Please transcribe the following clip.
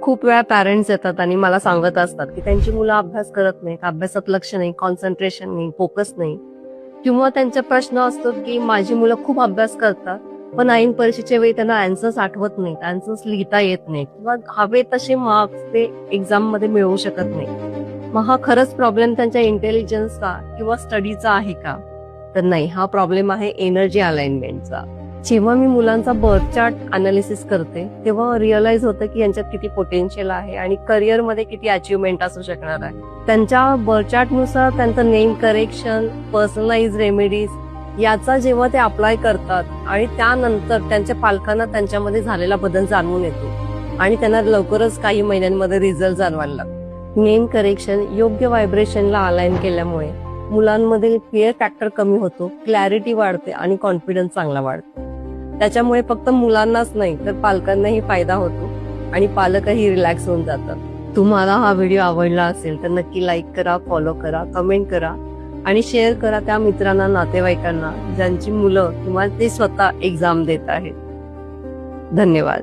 खूप वेळा पॅरेंट्स येतात आणि मला सांगत असतात की त्यांची मुलं अभ्यास करत नाही, अभ्यासात लक्ष नाही, कॉन्सन्ट्रेशन नाही, फोकस नाही. किंवा त्यांचा प्रश्न असतो की माझी मुलं खूप अभ्यास करतात पण ऐन परीक्षेच्या वेळी त्यांना आन्सर्स आठवत नाही, आन्सर्स लिहिता येत नाही किंवा हवे तसे मार्क्स ते एक्झाम मध्ये मिळवू शकत नाही. मग हा खरंच प्रॉब्लेम त्यांच्या इंटेलिजन्सचा किंवा स्टडीचा आहे का? तर नाही, हा प्रॉब्लेम आहे एनर्जी अलाइनमेंटचा. जेव्हा मी मुलांचा बर्थ चार्ट अनालिसिस करते तेव्हा रिअलाइज होतं की यांच्यात किती पोटेन्शियल आहे आणि करिअरमध्ये किती अचिव्हमेंट असू शकणार आहे. त्यांच्या बर्थ चार्ट नुसार त्यांचं नेम करेक्शन, पर्सनलाइज रेमेडीज याचा जेव्हा ते अप्लाय करतात आणि त्यानंतर त्यांच्या पालकांना त्यांच्यामध्ये झालेला बदल जाणवून येतो आणि त्यांना लवकरच काही महिन्यांमध्ये रिझल्ट जाणवायला लागतो. नेम करेक्शन योग्य व्हायब्रेशनला अलाइन केल्यामुळे मुलांमध्ये फिअर फॅक्टर कमी होतो, क्लॅरिटी वाढते आणि कॉन्फिडन्स चांगला वाढतो. त्याच्यामुळे फक्त मुलांनाच नाही तर पालकांनाही फायदा होतो आणि पालकही रिलॅक्स होऊन जातात. तुम्हाला हा व्हिडिओ आवडला असेल तर नक्की लाईक करा, फॉलो करा, कमेंट करा आणि शेअर करा त्या मित्रांना, नातेवाईकांना ज्यांची मुलं किंवा ते स्वतः एक्झाम देत आहेत. धन्यवाद.